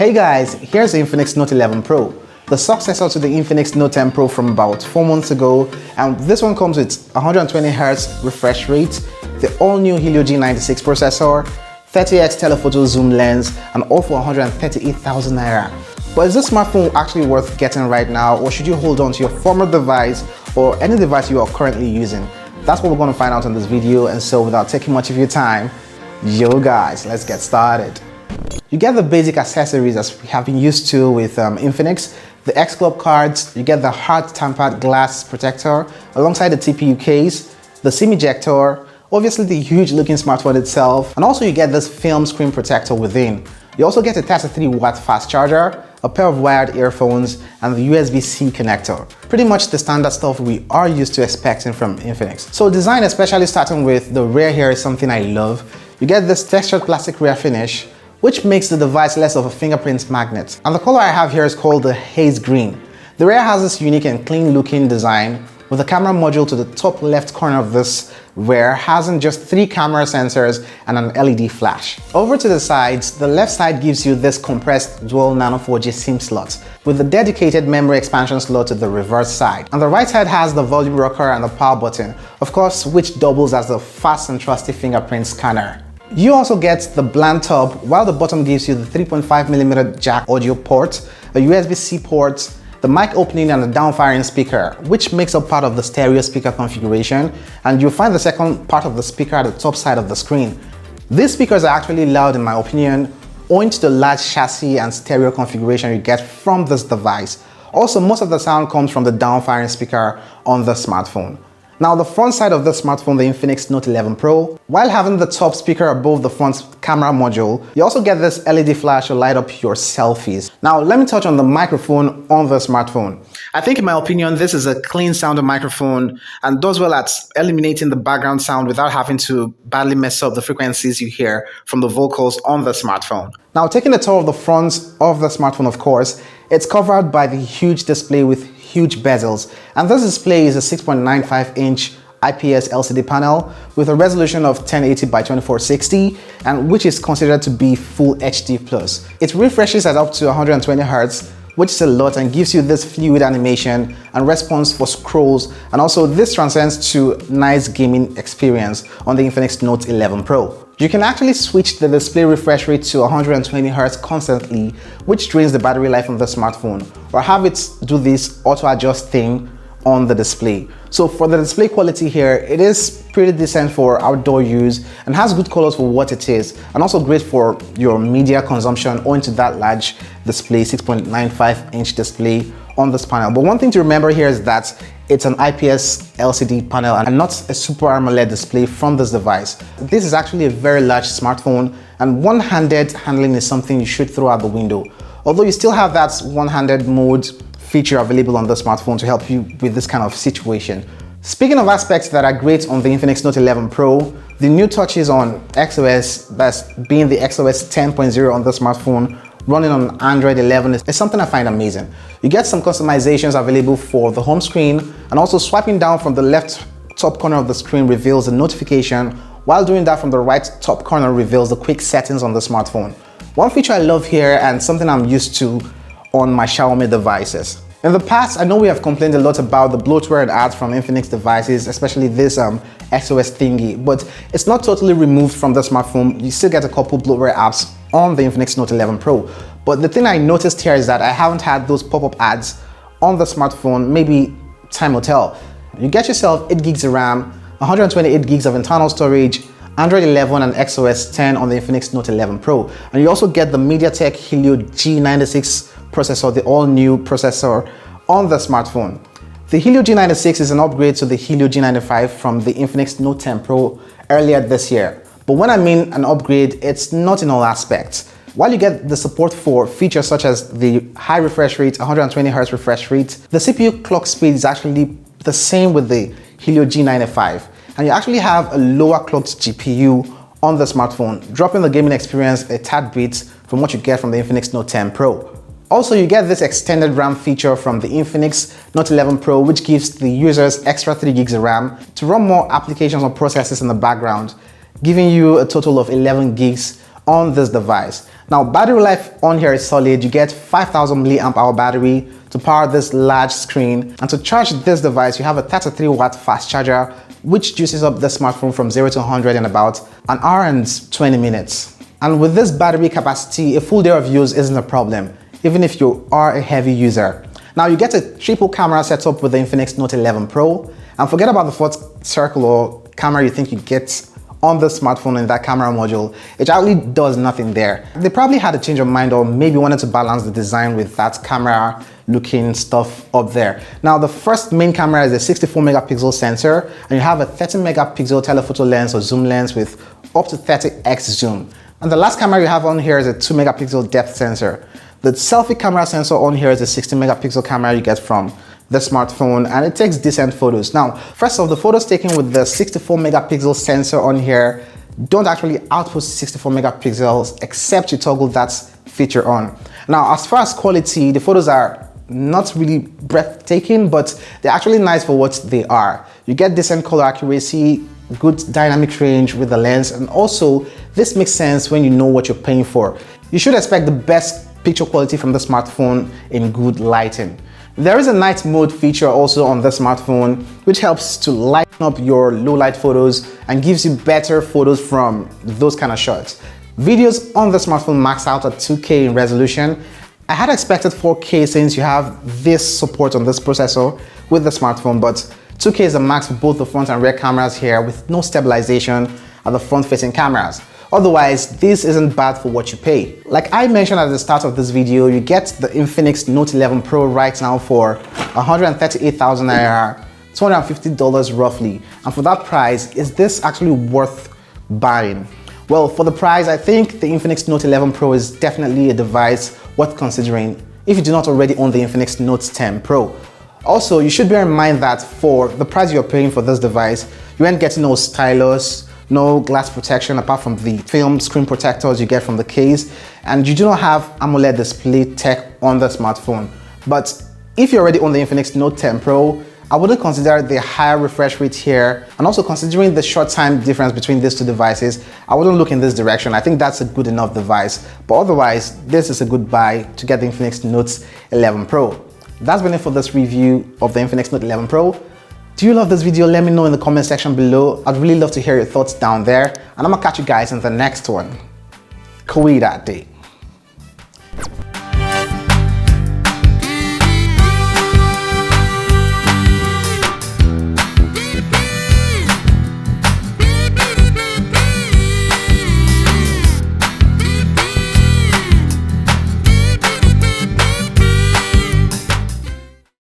Hey guys, here's the Infinix Note 11 Pro, the successor to the Infinix Note 10 Pro from about 4 months ago, and this one comes with 120Hz refresh rate, the all-new Helio G96 processor, 30x telephoto zoom lens, and all for 138,000 naira. But is this smartphone actually worth getting right now, or should you hold on to your former device or any device you are currently using? That's what we're going to find out in this video, and so without taking much of your time, yo guys, let's get started. You get the basic accessories as we have been used to with Infinix, the X-Club cards, you get the hard tampered glass protector alongside the TPU case, the SIM ejector, obviously the huge looking smartphone itself, and also you get this film screen protector within. You also get a 33-watt fast charger, a pair of wired earphones, and the USB-C connector. Pretty much the standard stuff we are used to expecting from Infinix. So design, especially starting with the rear here, is something I love. You get this textured plastic rear finish, which makes the device less of a fingerprint magnet. And the color I have here is called the haze green. The rear has this unique and clean looking design with a camera module to the top left corner of this rear, having just 3 camera sensors and an LED flash. Over to the sides, the left side gives you this compressed dual nano 4G SIM slot with a dedicated memory expansion slot to the reverse side. And the right side has the volume rocker and the power button, of course, which doubles as the fast and trusty fingerprint scanner. You also get the bland top, while the bottom gives you the 3.5mm jack audio port, a USB-C port, the mic opening and the down-firing speaker, which makes up part of the stereo speaker configuration, and you'll find the second part of the speaker at the top side of the screen. These speakers are actually loud in my opinion, owing to the large chassis and stereo configuration you get from this device. Also, most of the sound comes from the down-firing speaker on the smartphone. Now, the front side of the smartphone, the Infinix Note 11 Pro, while having the top speaker above the front camera module, you also get this LED flash to light up your selfies. Now, let me touch on the microphone on the smartphone. I think in my opinion, this is a clean sounding microphone and does well at eliminating the background sound without having to badly mess up the frequencies you hear from the vocals on the smartphone. Now, taking a tour of the front of the smartphone, of course, it's covered by the huge display with huge bezels, and this display is a 6.95-inch IPS LCD panel with a resolution of 1080 by 2460, and which is considered to be full HD+. It refreshes at up to 120Hz, which is a lot, and gives you this fluid animation and response for scrolls, and also this transcends to nice gaming experience on the Infinix Note 11 Pro. You can actually switch the display refresh rate to 120Hz constantly, which drains the battery life on the smartphone, or have it do this auto-adjust thing on the display. So for the display quality here, it is pretty decent for outdoor use and has good colors for what it is, and also great for your media consumption owing to that large display, 6.95-inch display on this panel. But one thing to remember here is that it's an IPS LCD panel and not a Super AMOLED display from this device. This is actually a very large smartphone, and one-handed handling is something you should throw out the window. Although you still have that one-handed mode feature available on the smartphone to help you with this kind of situation. Speaking of aspects that are great on the Infinix Note 11 Pro, the new touches on XOS, that's being the XOS 10.0 on the smartphone, running on Android 11 is something I find amazing. You get some customizations available for the home screen, and also swiping down from the left top corner of the screen reveals the notification, while doing that from the right top corner reveals the quick settings on the smartphone. One feature I love here, and something I'm used to on my Xiaomi devices. In the past, I know we have complained a lot about the bloatware and ads from Infinix devices, especially this XOS thingy, but it's not totally removed from the smartphone. You still get a couple bloatware apps on the Infinix Note 11 Pro. But the thing I noticed here is that I haven't had those pop-up ads on the smartphone. Maybe time will tell. You get yourself 8 gigs of RAM, 128 gigs of internal storage, Android 11 and XOS 10 on the Infinix Note 11 Pro. And you also get the MediaTek Helio G96 processor, the all-new processor on the smartphone. The Helio G96 is an upgrade to the Helio G95 from the Infinix Note 10 Pro earlier this year. But when I mean an upgrade, it's not in all aspects. While you get the support for features such as the high refresh rate, 120Hz refresh rate, the CPU clock speed is actually the same with the Helio G95. And you actually have a lower clocked GPU on the smartphone, dropping the gaming experience a tad bit from what you get from the Infinix Note 10 Pro. Also, you get this extended RAM feature from the Infinix Note 11 Pro, which gives the users extra 3 gigs of RAM to run more applications or processes in the background, giving you a total of 11 gigs on this device. Now, battery life on here is solid. You get 5000 milliamp hour battery to power this large screen, and to charge this device you have a 33 watt fast charger which juices up the smartphone from 0 to 100 in about an hour and 20 minutes. And with this battery capacity, a full day of use isn't a problem, even if you are a heavy user. Now, you get a triple camera setup with the Infinix Note 11 Pro, and forget about the fourth circle or camera you think you get on the smartphone in that camera module. It actually does nothing there. They probably had a change of mind, or maybe wanted to balance the design with that camera looking stuff up there. Now, the first main camera is a 64 megapixel sensor, and you have a 30 megapixel telephoto lens or zoom lens with up to 30x zoom. And the last camera you have on here is a 2 megapixel depth sensor. The selfie camera sensor on here is a 60 megapixel camera you get from the smartphone, and it takes decent photos. Now, first off, the photos taken with the 64 megapixel sensor on here don't actually output 64 megapixels except you toggle that feature on. Now, as far as quality, the photos are not really breathtaking, but they're actually nice for what they are. You get decent color accuracy, good dynamic range with the lens, and also this makes sense when you know what you're paying for. You should expect the best picture quality from the smartphone in good lighting. There is a night mode feature also on the smartphone which helps to lighten up your low light photos and gives you better photos from those kind of shots. Videos on the smartphone max out at 2K in resolution. I had expected 4K since you have this support on this processor with the smartphone, but 2K is the max for both the front and rear cameras here with no stabilization at the front facing cameras. Otherwise, this isn't bad for what you pay. Like I mentioned at the start of this video, you get the Infinix Note 11 Pro right now for 138,000 naira, $250 roughly. And for that price, is this actually worth buying? Well, for the price, I think the Infinix Note 11 Pro is definitely a device worth considering if you do not already own the Infinix Note 10 Pro. Also, you should bear in mind that for the price you're paying for this device, you ain't getting no stylus, no glass protection apart from the film screen protectors you get from the case, and you do not have AMOLED display tech on the smartphone. But if you already own the Infinix Note 10 Pro, I wouldn't consider the higher refresh rate here, and also considering the short time difference between these two devices, I wouldn't look in this direction. I think that's a good enough device, but otherwise this is a good buy to get the Infinix Note 11 Pro. That's been it for this review of the Infinix Note 11 Pro. Do you love this video? Let me know in the comment section below. I'd really love to hear your thoughts down there, and I'm gonna catch you guys in the next one. That day.